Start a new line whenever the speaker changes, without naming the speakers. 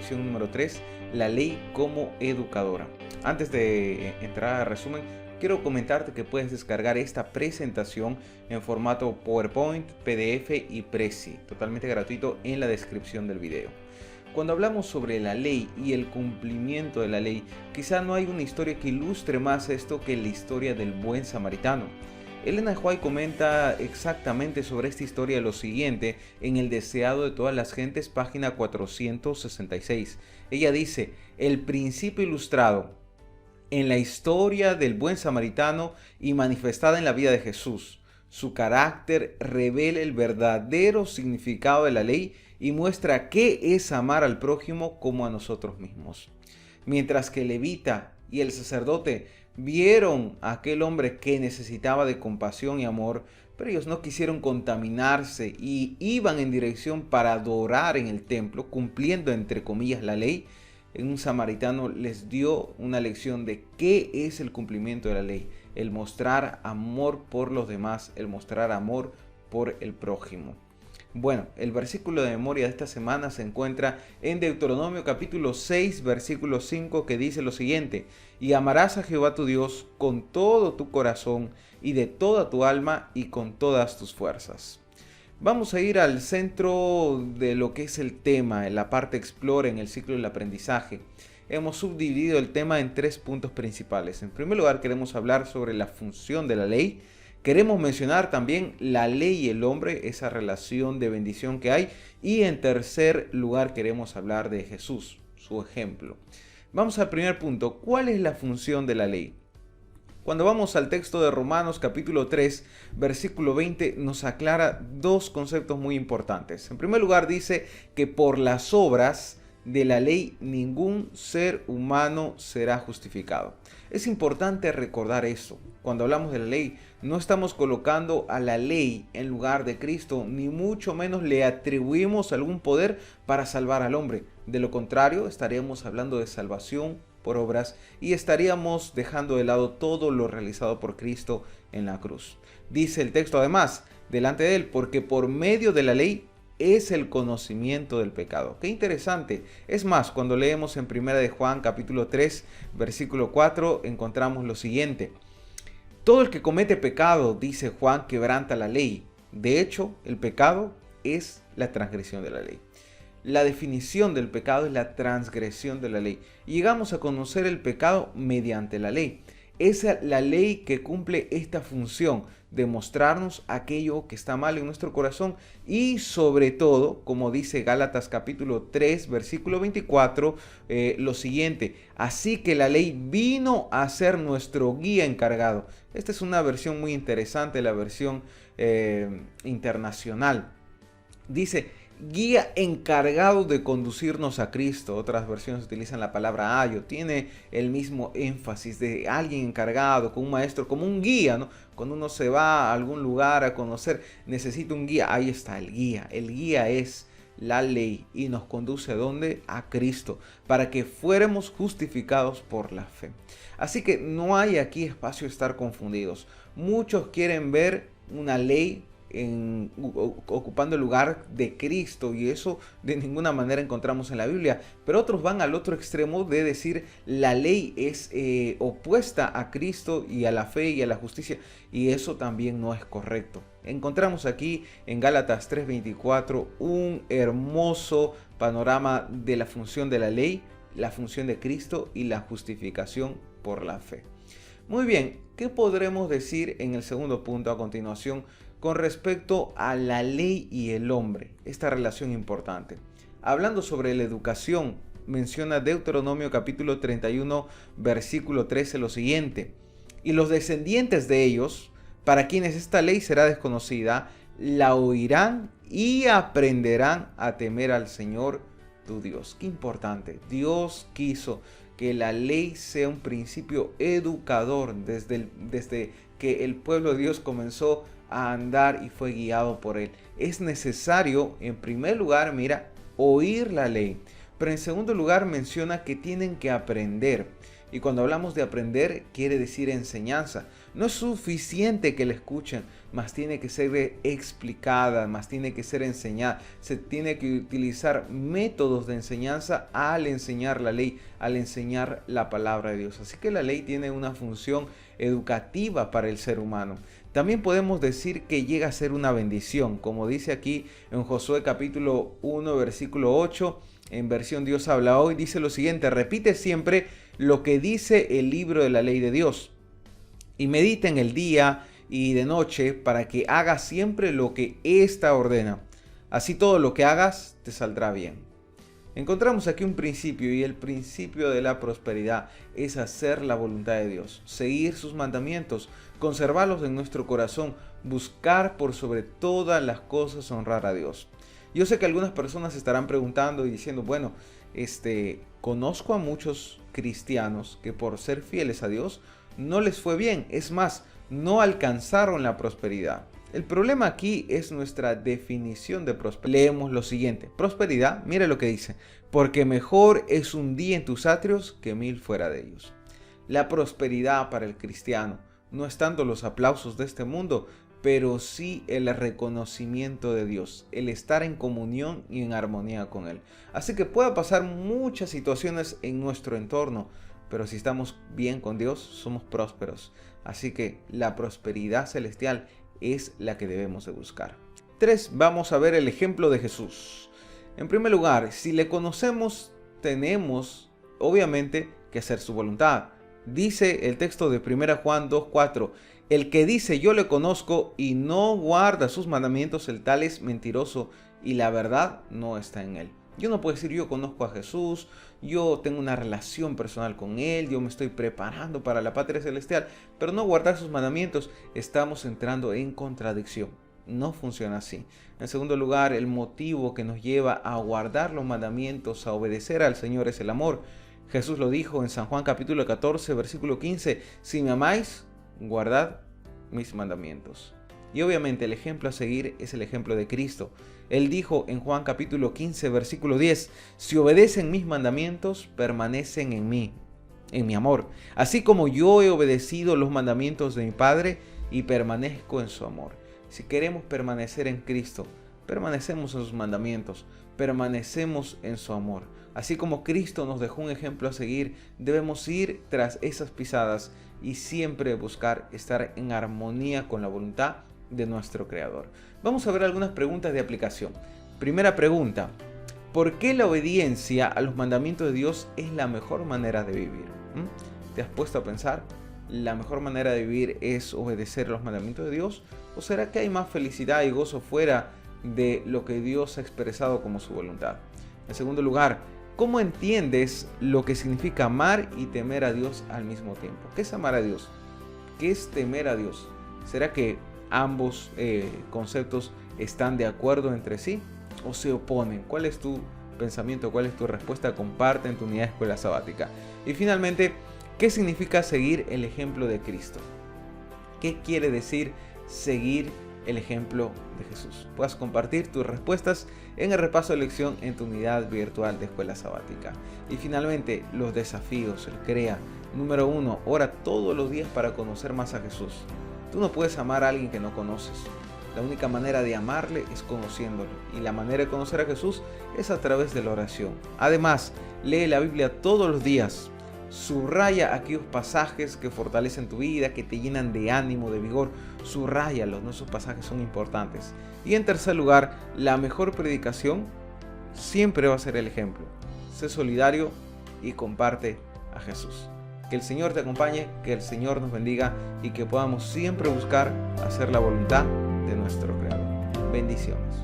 lección número 3, la ley como educadora. Antes de entrar al resumen, quiero comentarte que puedes descargar esta presentación en formato PowerPoint, PDF y Prezi, totalmente gratuito en la descripción del video. Cuando hablamos sobre la ley y el cumplimiento de la ley, quizá no hay una historia que ilustre más esto que la historia del buen samaritano. Ellen White comenta exactamente sobre esta historia lo siguiente en El deseado de todas las gentes, página 466. Ella dice: el principio ilustrado en la historia del buen samaritano y manifestada en la vida de Jesús. Su carácter revela el verdadero significado de la ley y muestra qué es amar al prójimo como a nosotros mismos. Mientras que el levita y el sacerdote vieron a aquel hombre que necesitaba de compasión y amor, pero ellos no quisieron contaminarse y iban en dirección para adorar en el templo, cumpliendo entre comillas la ley. Un samaritano les dio una lección de qué es el cumplimiento de la ley: el mostrar amor por los demás, el mostrar amor por el prójimo. Bueno, el versículo de memoria de esta semana se encuentra en Deuteronomio capítulo 6, versículo 5, que dice lo siguiente: y amarás a Jehová tu Dios con todo tu corazón y de toda tu alma y con todas tus fuerzas. Vamos a ir al centro de lo que es el tema, en la parte explora en el ciclo del aprendizaje. Hemos subdividido el tema en 3 puntos principales. En primer lugar, queremos hablar sobre la función de la ley. Queremos mencionar también la ley y el hombre, esa relación de bendición que hay. Y en tercer lugar, queremos hablar de Jesús, su ejemplo. Vamos al primer punto. ¿Cuál es la función de la ley? Cuando vamos al texto de Romanos capítulo 3, versículo 20, nos aclara 2 conceptos muy importantes. En primer lugar, dice que por las obras de la ley ningún ser humano será justificado. Es importante recordar eso. Cuando hablamos de la ley, no estamos colocando a la ley en lugar de Cristo, ni mucho menos le atribuimos algún poder para salvar al hombre. De lo contrario, estaríamos hablando de salvación por obras y estaríamos dejando de lado todo lo realizado por Cristo en la cruz. Dice el texto además, delante de él, porque por medio de la ley es el conocimiento del pecado. Qué interesante. Es más, cuando leemos en 1 de Juan capítulo 3, versículo 4, encontramos lo siguiente: todo el que comete pecado, dice Juan, quebranta la ley. De hecho, el pecado es la transgresión de la ley. La definición del pecado es la transgresión de la ley. Y llegamos a conocer el pecado mediante la ley. Es la ley que cumple esta función de mostrarnos aquello que está mal en nuestro corazón y sobre todo, como dice Gálatas capítulo 3, versículo 24, lo siguiente: así que la ley vino a ser nuestro guía encargado. Esta es una versión muy interesante, la versión internacional. Dice: guía encargado de conducirnos a Cristo. Otras versiones utilizan la palabra ayo. Tiene el mismo énfasis de alguien encargado, como un maestro, como un guía, ¿no? Cuando uno se va a algún lugar a conocer, necesita un guía. Ahí está el guía. El guía es la ley y nos conduce ¿a dónde? A Cristo, para que fuéramos justificados por la fe. Así que no hay aquí espacio a estar confundidos. Muchos quieren ver una ley ocupando el lugar de Cristo, y eso de ninguna manera encontramos en la Biblia. Pero otros van al otro extremo de decir la ley es opuesta a Cristo y a la fe y a la justicia, y eso también no es correcto. Encontramos aquí en Gálatas 3:24 un hermoso panorama de la función de la ley, la función de Cristo y la justificación por la fe. Muy bien, ¿qué podremos decir en el segundo punto a continuación con respecto a la ley y el hombre? Esta relación importante. Hablando sobre la educación, menciona Deuteronomio capítulo 31, versículo 13 lo siguiente: y los descendientes de ellos, para quienes esta ley será desconocida, la oirán y aprenderán a temer al Señor tu Dios. Qué importante. Dios quiso que la ley sea un principio educador desde que el pueblo de Dios comenzó a andar y fue guiado por él. Es necesario, en primer lugar, oír la ley. Pero en segundo lugar menciona que tienen que aprender. Y cuando hablamos de aprender, quiere decir enseñanza. No es suficiente que la escuchen, más tiene que ser explicada, más tiene que ser enseñada. Se tiene que utilizar métodos de enseñanza al enseñar la ley, al enseñar la palabra de Dios. Así que la ley tiene una función educativa para el ser humano. También podemos decir que llega a ser una bendición, como dice aquí en Josué capítulo 1, versículo 8, en versión Dios habla hoy, dice lo siguiente: repite siempre lo que dice el libro de la ley de Dios y medita en el día y de noche para que hagas siempre lo que ésta ordena. Así todo lo que hagas te saldrá bien. Encontramos aquí un principio, y el principio de la prosperidad es hacer la voluntad de Dios, seguir sus mandamientos, conservarlos en nuestro corazón, buscar por sobre todas las cosas honrar a Dios. Yo sé que algunas personas estarán preguntando y diciendo, bueno, conozco a muchos cristianos que por ser fieles a Dios no les fue bien, es más, no alcanzaron la prosperidad. El problema aquí es nuestra definición de prosperidad. Leemos lo siguiente: prosperidad, mire lo que dice, porque mejor es un día en tus atrios que 1000 fuera de ellos. La prosperidad para el cristiano no es tanto los aplausos de este mundo, pero sí el reconocimiento de Dios, el estar en comunión y en armonía con Él. Así que puede pasar muchas situaciones en nuestro entorno, pero si estamos bien con Dios, somos prósperos. Así que la prosperidad celestial es la que debemos de buscar. 3. Vamos a ver el ejemplo de Jesús. En primer lugar, si le conocemos, tenemos obviamente que hacer su voluntad. Dice el texto de 1 Juan 2:4, el que dice yo le conozco y no guarda sus mandamientos, el tal es mentiroso y la verdad no está en él. Yo no puedo decir yo conozco a Jesús, yo tengo una relación personal con Él, yo me estoy preparando para la patria celestial, pero no guardar sus mandamientos, estamos entrando en contradicción. No funciona así. En segundo lugar, el motivo que nos lleva a guardar los mandamientos, a obedecer al Señor, es el amor. Jesús lo dijo en San Juan capítulo 14, versículo 15, si me amáis, guardad mis mandamientos. Y obviamente el ejemplo a seguir es el ejemplo de Cristo. Él dijo en Juan capítulo 15, versículo 10, si obedecen mis mandamientos, permanecen en mí, en mi amor, así como yo he obedecido los mandamientos de mi Padre y permanezco en su amor. Si queremos permanecer en Cristo, permanecemos en sus mandamientos, permanecemos en su amor. Así como Cristo nos dejó un ejemplo a seguir, debemos ir tras esas pisadas y siempre buscar estar en armonía con la voluntad de nuestro Creador. Vamos a ver algunas preguntas de aplicación. Primera pregunta: ¿por qué la obediencia a los mandamientos de Dios es la mejor manera de vivir? ¿Te has puesto a pensar? ¿La mejor manera de vivir es obedecer los mandamientos de Dios? ¿O será que hay más felicidad y gozo fuera de lo que Dios ha expresado como su voluntad? En segundo lugar, ¿cómo entiendes lo que significa amar y temer a Dios al mismo tiempo? ¿Qué es amar a Dios? ¿Qué es temer a Dios? ¿Será que ambos conceptos están de acuerdo entre sí o se oponen? ¿Cuál es tu pensamiento? ¿Cuál es tu respuesta? Comparte en tu unidad de escuela sabática. Y finalmente, ¿qué significa seguir el ejemplo de Cristo? ¿Qué quiere decir seguir el ejemplo de Jesús? Puedas compartir tus respuestas en el repaso de lección en tu unidad virtual de escuela sabática. Y finalmente, los desafíos, el CREA. Número 1, ora todos los días para conocer más a Jesús. Tú no puedes amar a alguien que no conoces. La única manera de amarle es conociéndolo. Y la manera de conocer a Jesús es a través de la oración. Además, lee la Biblia todos los días. Subraya aquellos pasajes que fortalecen tu vida, que te llenan de ánimo, de vigor. Subráyalos, ¿no? Esos pasajes son importantes. Y en tercer lugar, la mejor predicación siempre va a ser el ejemplo. Sé solidario y comparte a Jesús. Que el Señor te acompañe, que el Señor nos bendiga y que podamos siempre buscar hacer la voluntad de nuestro Creador. Bendiciones.